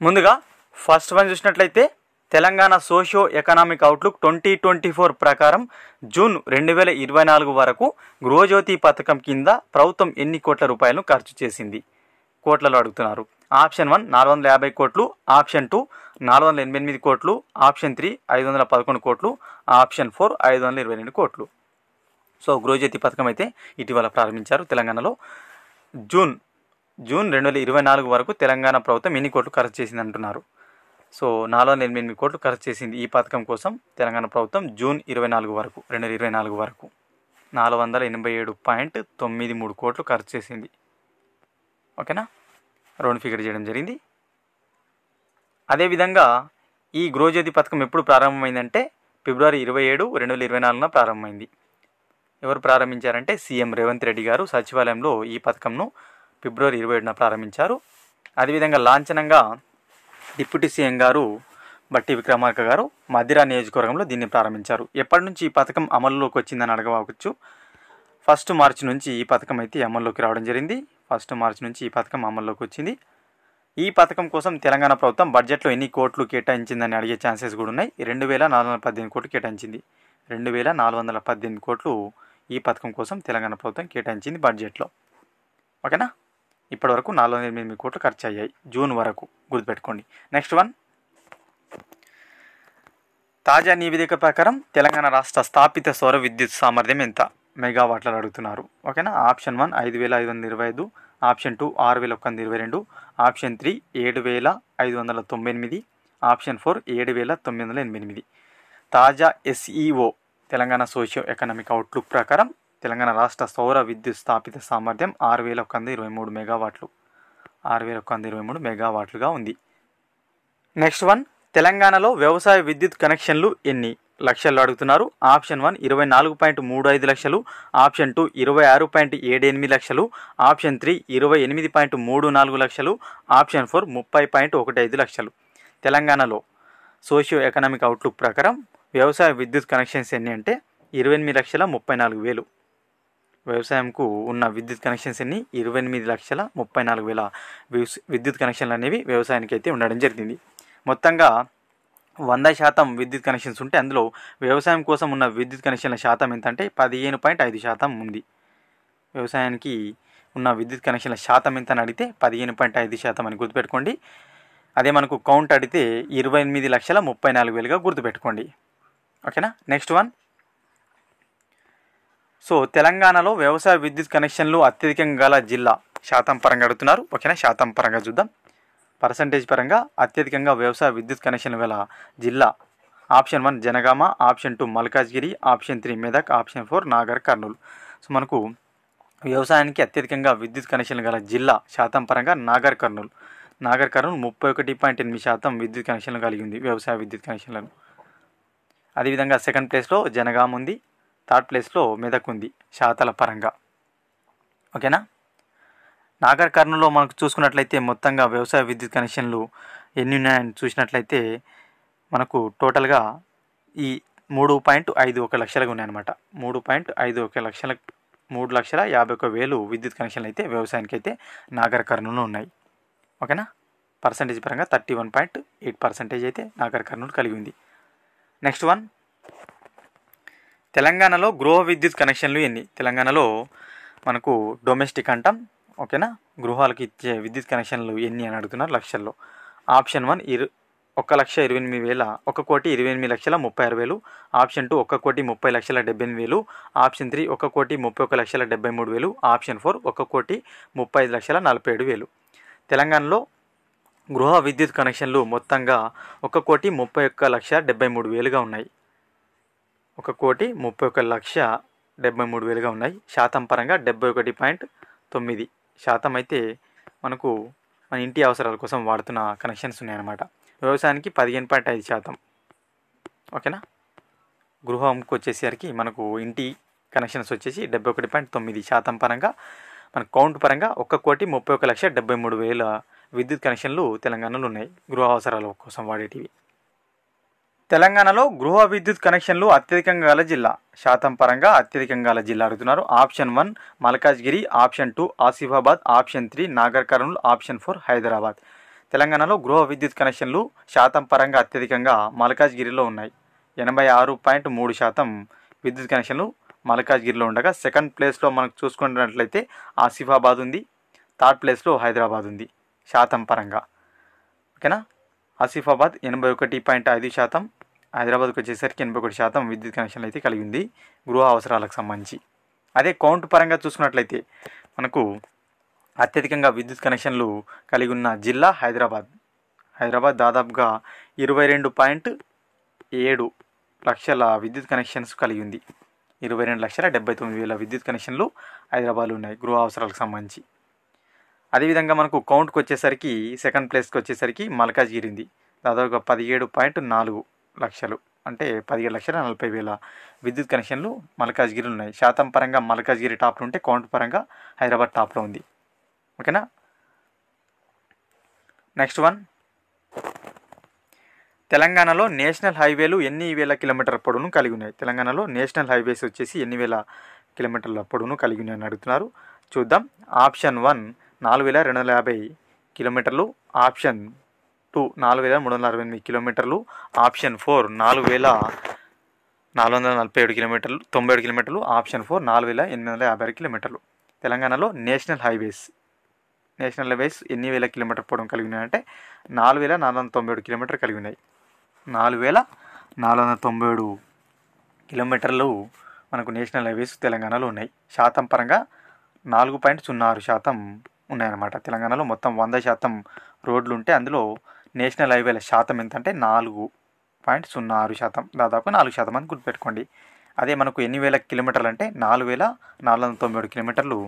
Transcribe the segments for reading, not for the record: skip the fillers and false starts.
ముందుగా first one చూసినట్లయితే Telangana socio economic outlook 2024 ప్రకారం జూన్ 2024 వరకు గృహజ్యోతి పథకం కింద ప్రభుత్వం ఎన్ని కోట్ల రూపాయలను ఖర్చు చేసింది? కోట్లలో అడుగుతున్నారు. ఆప్షన్ 1 450 కోట్లు, ఆప్షన్ 2 488 కోట్లు, ఆప్షన్ 3 511 కోట్లు, ఆప్షన్ 4 522 కోట్లు. సో గృహజ్యోతి పథకం అయితే ఇటీవల ప్రారంభించారు తెలంగాణలో. జూన్ 2024 వరకు తెలంగాణ ప్రభుత్వం ఎన్ని కోట్లు ఖర్చు చేసింది అంటున్నారు. సో 488 కోట్లు ఖర్చు చేసింది ఈ పథకం కోసం తెలంగాణ ప్రభుత్వం జూన్ 2024 వరకు 487.93 కోట్లు ఖర్చు చేసింది. ఓకేనా, రౌండ్ ఫిగర్ చేయడం జరిగింది. అదేవిధంగా ఈ గృహజ్యోతి పథకం ఎప్పుడు ప్రారంభమైందంటే ఫిబ్రవరి 27, 2024 ప్రారంభమైంది. ఎవరు ప్రారంభించారంటే సీఎం రేవంత్ రెడ్డి గారు సచివాలయంలో ఈ పథకంను ఫిబ్రవరి 27న ప్రారంభించారు. అదేవిధంగా లాంఛనంగా డిప్యూటీ సీఎం గారు బట్టి విక్రమార్క గారు మధిరా నియోజకవర్గంలో దీన్ని ప్రారంభించారు. ఎప్పటి నుంచి ఈ పథకం అమల్లోకి వచ్చిందని అడగవచ్చు. 1 మార్చి నుంచి ఈ పథకం అయితే అమల్లోకి రావడం జరిగింది. 1 మార్చి నుంచి ఈ పథకం అమల్లోకి వచ్చింది. ఈ పథకం కోసం తెలంగాణ ప్రభుత్వం బడ్జెట్లో ఎన్ని కోట్లు కేటాయించిందని అడిగే ఛాన్సెస్ కూడా ఉన్నాయి. 2418 కోట్లు కేటాయించింది. 2418 కోట్లు ఈ పథకం కోసం తెలంగాణ ప్రభుత్వం కేటాయించింది బడ్జెట్లో. ఓకేనా, ఇప్పటివరకు 488 కోట్లు ఖర్చు అయ్యాయి జూన్ వరకు, గుర్తుపెట్టుకోండి. నెక్స్ట్ వన్, తాజా నివేదిక ప్రకారం తెలంగాణ రాష్ట్ర స్థాపిత సౌర విద్యుత్ సామర్థ్యం ఎంత మెగావాట్లలో అడుగుతున్నారు. ఓకేనా, ఆప్షన్ 1 5525, ఆప్షన్ 2 6122, ఆప్షన్ 3 7598, ఆప్షన్ 4 7988. తాజా SEO Telangana socio economic outlook ప్రకారం తెలంగాణ రాష్ట్ర సౌర విద్యుత్ స్థాపిత సామర్థ్యం 6123 మెగావాట్లు, 6123 మెగావాట్లుగా ఉంది. నెక్స్ట్ వన్, తెలంగాణలో వ్యవసాయ విద్యుత్ కనెక్షన్లు ఎన్ని లక్షల్లో అడుగుతున్నారు. ఆప్షన్ 1 24.35 లక్షలు, ఆప్షన్ 2 26.78 లక్షలు, ఆప్షన్ 3 28.34 లక్షలు, ఆప్షన్ 4 30.15 లక్షలు. తెలంగాణలో సోషియో ఎకనామిక్ అవుట్లుక్ ప్రకారం వ్యవసాయ విద్యుత్ కనెక్షన్స్ ఎన్ని అంటే 28,34,000. వ్యవసాయంకు ఉన్న విద్యుత్ కనెక్షన్స్ ఎన్ని 28,34,000 విద్యుత్ కనెక్షన్లు అనేవి వ్యవసాయానికి అయితే ఉండడం జరిగింది. మొత్తంగా 100% విద్యుత్ కనెక్షన్స్ ఉంటే అందులో వ్యవసాయం కోసం ఉన్న విద్యుత్ కనెక్షన్ల శాతం ఎంత అంటే 15.5% ఉంది. వ్యవసాయానికి ఉన్న విద్యుత్ కనెక్షన్ల శాతం ఎంత అని అడిగితే 15.5% అని గుర్తుపెట్టుకోండి. అదే మనకు కౌంట్ అడిగితే 28,34,000గా గుర్తుపెట్టుకోండి. ఓకేనా, నెక్స్ట్ వన్, సో తెలంగాణలో వ్యవసాయ విద్యుత్ కనెక్షన్లు అత్యధికంగా గల జిల్లా శాతం పరంగా అడుగుతున్నారు. ఓకేనా, శాతం పరంగా చూద్దాం. పర్సంటేజ్ పరంగా అత్యధికంగా వ్యవసాయ విద్యుత్ కనెక్షన్లు గల జిల్లా option 1 Jangaon, option 2 Malkajgiri, option 3 Medak, option 4 Nagarkurnool. So మనకు వ్యవసాయానికి అత్యధికంగా విద్యుత్ కనెక్షన్లు గల జిల్లా శాతం పరంగా నాగర్ కర్నూలు 31.8% విద్యుత్ కనెక్షన్లు కలిగి ఉంది, వ్యవసాయ విద్యుత్ కనెక్షన్లను. అదేవిధంగా సెకండ్ ప్లేస్లో జనగామ ఉంది, థర్డ్ ప్లేస్లో మెదక్ ఉంది శాతాల పరంగా. ఓకేనా, నాగర్ కర్నూలులో మనకు చూసుకున్నట్లయితే మొత్తంగా వ్యవసాయ విద్యుత్ కనెక్షన్లు ఎన్ని ఉన్నాయని చూసినట్లయితే మనకు టోటల్గా ఈ 3.51 లక్షలుగా ఉన్నాయన్నమాట. 3.51 లక్షల 3,51,000 విద్యుత్ కనెక్షన్లు అయితే వ్యవసాయానికి అయితే నాగర్ కర్నూలులో ఉన్నాయి. ఓకేనా, పర్సంటేజ్ పరంగా 31.8% అయితే నాగర్ కర్నూలు కలిగి ఉంది. నెక్స్ట్ వన్, తెలంగాణలో గృహ విద్యుత్ కనెక్షన్లు ఎన్ని? తెలంగాణలో మనకు డొమెస్టిక్ అంటాం. ఓకేనా, గృహాలకు ఇచ్చే విద్యుత్ కనెక్షన్లు ఎన్ని అని అడుగుతున్నారు లక్షల్లో. Option 1 1,28,000, 1,28,36,000, option 2 1,30,78,000, option 3 1,31,73,000, option 4 1,35,47,000. తెలంగాణలో గృహ విద్యుత్ కనెక్షన్లు మొత్తంగా 1,31,73,000గా ఉన్నాయి. 1,31,73,000గా ఉన్నాయి. శాతం పరంగా 71.9% అయితే మనకు మన ఇంటి అవసరాల కోసం వాడుతున్న కనెక్షన్స్ ఉన్నాయన్నమాట. వ్యవసాయానికి 15.5%. ఓకేనా, గృహంకి వచ్చేసరికి మనకు ఇంటి కనెక్షన్స్ వచ్చేసి 71.9% పరంగా మన కౌంట్ పరంగా 1,31,73,000 విద్యుత్ కనెక్షన్లు తెలంగాణలో ఉన్నాయి గృహ అవసరాల కోసం వాడేటివి. తెలంగాణలో గృహ విద్యుత్ కనెక్షన్లు అత్యధికంగా గల జిల్లా శాతం పరంగా అత్యధికంగా గల జిల్లా అడుగుతున్నారు. Option 1 Malkajgiri, option 2 Asifabad, option 3 Nagar Kurnool, option 4 Hyderabad. తెలంగాణలో గృహ విద్యుత్ కనెక్షన్లు శాతం పరంగా అత్యధికంగా మల్కాజ్గిరిలో ఉన్నాయి. 86.3% విద్యుత్ కనెక్షన్లు మల్కాజ్గిరిలో ఉండగా సెకండ్ ప్లేస్లో మనకు చూసుకున్నట్లయితే ఆసిఫాబాద్ ఉంది. థర్డ్ ప్లేస్లో హైదరాబాద్ ఉంది శాతం పరంగా. ఓకేనా, ఆసిఫాబాద్ 81.5%, హైదరాబాద్కి వచ్చేసరికి 81% విద్యుత్ కనెక్షన్లు అయితే కలిగి ఉంది గృహ అవసరాలకు సంబంధించి. అదే కౌంట్ పరంగా చూసుకున్నట్లయితే మనకు అత్యధికంగా విద్యుత్ కనెక్షన్లు కలిగి ఉన్న జిల్లా హైదరాబాద్. హైదరాబాద్ దాదాపుగా 22.7 లక్షల విద్యుత్ కనెక్షన్స్ కలిగి ఉంది. 22,79,000 విద్యుత్ కనెక్షన్లు హైదరాబాద్లో ఉన్నాయి గృహ అవసరాలకు సంబంధించి. అదేవిధంగా మనకు కౌంట్కి వచ్చేసరికి సెకండ్ ప్లేస్కి వచ్చేసరికి మల్కాజ్గిరి ఉంది. దాదాపుగా 17.4 లక్షలు, అంటే 17,40,000 విద్యుత్ కనెక్షన్లు మల్కాజ్గిరిలో ఉన్నాయి. శాతం పరంగా మల్కాజ్గిరి టాప్లో ఉంటే కౌంట్ పరంగా హైదరాబాద్ టాప్లో ఉంది. ఓకేనా, నెక్స్ట్ వన్, తెలంగాణలో నేషనల్ హైవేలు ఎన్ని వేల కిలోమీటర్ల పొడవును కలిగి ఉన్నాయి? తెలంగాణలో నేషనల్ హైవేస్ వచ్చేసి ఎన్ని వేల కిలోమీటర్ల పొడవును కలిగి ఉన్నాయని అడుగుతున్నారు. చూద్దాం. ఆప్షన్ 1 4,250 కిలోమీటర్లు, ఆప్షన్ 2 4,368 కిలోమీటర్లు, ఆప్షన్ 4 4,447 కిలోమీటర్లు 97 కిలోమీటర్లు, ఆప్షన్ 4 4,856 కిలోమీటర్లు. తెలంగాణలో నేషనల్ హైవేస్ ఎన్ని వేల కిలోమీటర్ పొడవు కలిగి ఉన్నాయంటే 4,497 కిలోమీటర్ కలిగి ఉన్నాయి. 4,497 కిలోమీటర్లు మనకు నేషనల్ హైవేస్ తెలంగాణలో ఉన్నాయి. శాతం పరంగా 4.06% ఉన్నాయన్నమాట. తెలంగాణలో మొత్తం 100% రోడ్లు ఉంటే అందులో నేషనల్ హైవేల శాతం ఎంత అంటే 4.06%, దాదాపు 4% అని గుర్తుపెట్టుకోండి. అదే మనకు ఎన్ని వేల కిలోమీటర్లు అంటే 4,497 కిలోమీటర్లు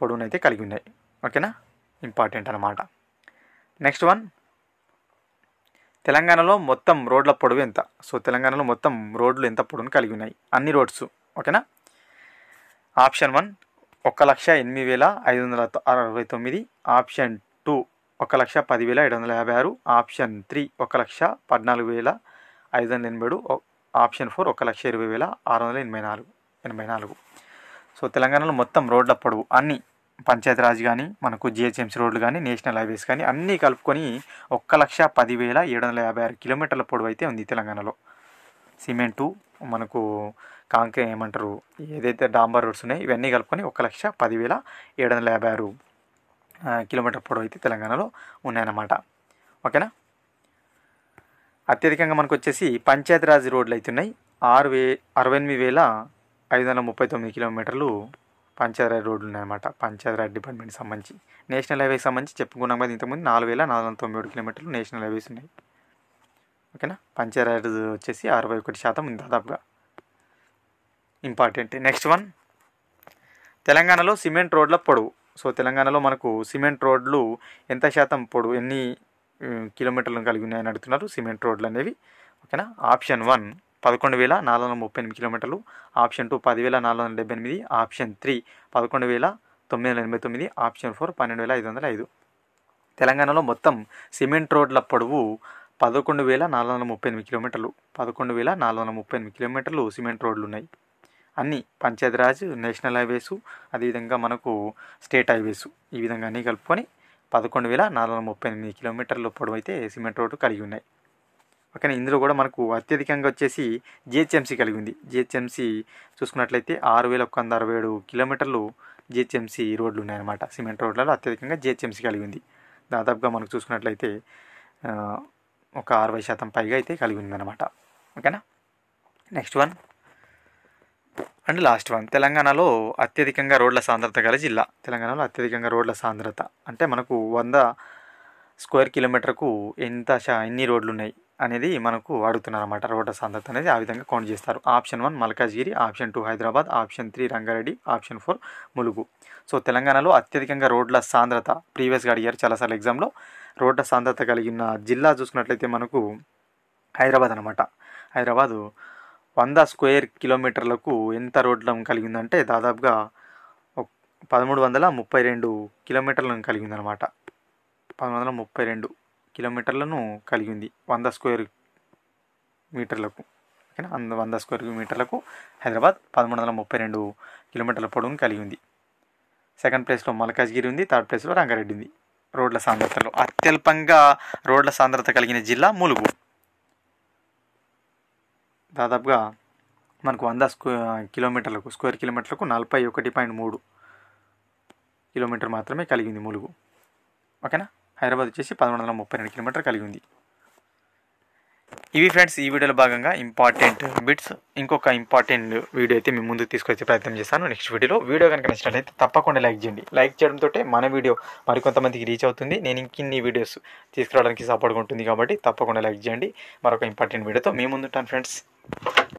పొడవునైతే కలిగి ఉన్నాయి. ఓకేనా, ఇంపార్టెంట్ అన్నమాట. నెక్స్ట్ వన్, తెలంగాణలో మొత్తం రోడ్ల పొడవు ఎంత? సో తెలంగాణలో మొత్తం రోడ్లు ఎంత పొడవును కలిగి ఉన్నాయి? అన్ని రోడ్స్. ఓకేనా, option 1 1,08,569, option 2 1,10,756, option 3 1,14,587, option 4 1,20,684. So తెలంగాణలో మొత్తం రోడ్ల పొడవు అన్ని పంచాయతీరాజ్ కానీ మనకు జిహెచ్ఎంసీ రోడ్లు కానీ నేషనల్ హైవేస్ కానీ అన్నీ కలుపుకొని 1,10,756 కిలోమీటర్ల పొడవు అయితే ఉంది తెలంగాణలో. సిమెంటు మనకు ఏమంటారు ఏదైతే డాంబర్ రోడ్స్ ఉన్నాయో ఇవన్నీ కలుపుకొని 1,10,756 కిలోమీటర్ పొడవు అయితే తెలంగాణలో ఉన్నాయన్నమాట. ఓకేనా, అత్యధికంగా మనకు వచ్చేసి పంచాయతీరాజ్ రోడ్లు అయితే ఉన్నాయి. 68,539 కిలోమీటర్లు పంచాయతీరాజ్ రోడ్లు ఉన్నాయన్నమాట. పంచాయతీరాజ్ డిపార్ట్మెంట్కి సంబంధించి. నేషనల్ హైవేకి సంబంధించి చెప్పుకున్నాం కదా ఇంతకుముందు 4,497 కిలోమీటర్లు నేషనల్ హైవేస్ ఉన్నాయి. ఓకేనా, పంచాయతీరాజ్ వచ్చేసి 61% ఉంది దాదాపుగా. ఇంపార్టెంట్. నెక్స్ట్ వన్, తెలంగాణలో సిమెంట్ రోడ్ల పొడవు. సో తెలంగాణలో మనకు సిమెంట్ రోడ్లు ఎంత శాతం పొడవు ఎన్ని కిలోమీటర్లను కలిగి ఉన్నాయని అడుగుతున్నారు సిమెంట్ రోడ్లు అనేవి. ఓకేనా, ఆప్షన్ 1 11,438 కిలోమీటర్లు, ఆప్షన్ 2 10,478, ఆప్షన్ 3 11,989, ఆప్షన్ 4 12,505. తెలంగాణలో మొత్తం సిమెంట్ రోడ్ల పొడవు 11,438 కిలోమీటర్లు. 11,438 కిలోమీటర్లు సిమెంట్ రోడ్లు ఉన్నాయి. అన్నీ పంచాయతీరాజ్, నేషనల్ హైవేసు, అదేవిధంగా మనకు స్టేట్ హైవేసు, ఈ విధంగా అన్నీ కలుపుకొని 11,438 కిలోమీటర్ల పొడవు అయితే సిమెంట్ రోడ్డు కలిగి ఉన్నాయి. ఓకేనా, ఇందులో కూడా మనకు అత్యధికంగా వచ్చేసి జిహెచ్ఎంసీ కలిగి ఉంది. జిహెచ్ఎంసీ చూసుకున్నట్లయితే 6,167 కిలోమీటర్లు జిహెచ్ఎంసీ రోడ్లు ఉన్నాయన్నమాట. సిమెంట్ రోడ్లలో అత్యధికంగా జిహెచ్ఎంసీ కలిగి ఉంది. దాదాపుగా మనకు చూసుకున్నట్లయితే ఒక 60% పైగా అయితే కలిగి ఉందన్నమాట. ఓకేనా, next one and last one, తెలంగాణలో అత్యధికంగా రోడ్ల సాంద్రత గల జిల్లా. తెలంగాణలో అత్యధికంగా రోడ్ల సాంద్రత అంటే మనకు 100 స్క్వేర్ కిలోమీటర్కు ఎన్ని రోడ్లు ఉన్నాయి అనేది మనకు అడుగుతున్నారు అన్నమాట. రోడ్ల సాంద్రత అనేది ఆ విధంగా కౌంట్ చేస్తారు. Option 1 Malkajgiri, option 2 Hyderabad, option 3 Rangareddy, option 4 Mulugu. So తెలంగాణలో అత్యధికంగా రోడ్ల సాంద్రత ప్రీవియస్గా అడిగారు చాలాసార్లు ఎగ్జామ్లో. రోడ్ల సాంద్రత కలిగిన జిల్లా చూసుకున్నట్లయితే మనకు హైదరాబాద్ అనమాట. హైదరాబాదు 100 స్క్వేర్ కిలోమీటర్లకు ఎంత రోడ్లను కలిగి ఉందంటే దాదాపుగా 1,332 కిలోమీటర్లను కలిగి ఉందన్నమాట. 1,332 కిలోమీటర్లను కలిగి ఉంది 100 స్క్వేర్ మీటర్లకు. ఓకేనా, 100 స్క్వేర్ మీటర్లకు హైదరాబాద్ 1,332 కిలోమీటర్ల పొడవును కలిగి ఉంది. సెకండ్ ప్లేస్లో మల్కాజ్గిరి ఉంది, థర్డ్ ప్లేస్లో రంగారెడ్డి ఉంది. రోడ్ల సాంద్రతలో అత్యల్పంగా రోడ్ల సాంద్రత కలిగిన జిల్లా ములుగు. దాదాపుగా మనకు 100 స్క్వేర్ కిలోమీటర్లకు 41.3 కిలోమీటర్ మాత్రమే కలిగింది ములుగు. ఓకేనా. హైదరాబాద్ వచ్చేసి 1132 కిలోమీటర్ కలిగి ఉంది. ఇవి ఫ్రెండ్స్ ఈ వీడియోలో భాగంగా ఇంపార్టెంట్ బిట్స్. ఇంకొక ఇంపార్టెంట్ వీడియో అయితే మీ ముందుకు తీసుకొచ్చే ప్రయత్నం చేస్తాను నెక్స్ట్ వీడియో కనుక నచ్చినట్లయితే తప్పకుండా లైక్ చేయండి. లైక్ చేయడంతో మన వీడియో మరికొంతమందికి రీచ్ అవుతుంది. నేను ఇంకిన్ని వీడియోస్ తీసుకురావడానికి సపోర్ట్గా ఉంటుంది కాబట్టి తప్పకుండా లైక్ చేయండి. మరొక ఇంపార్టెంట్ వీడియోతో మీ ముందుంటాను ఫ్రెండ్స్.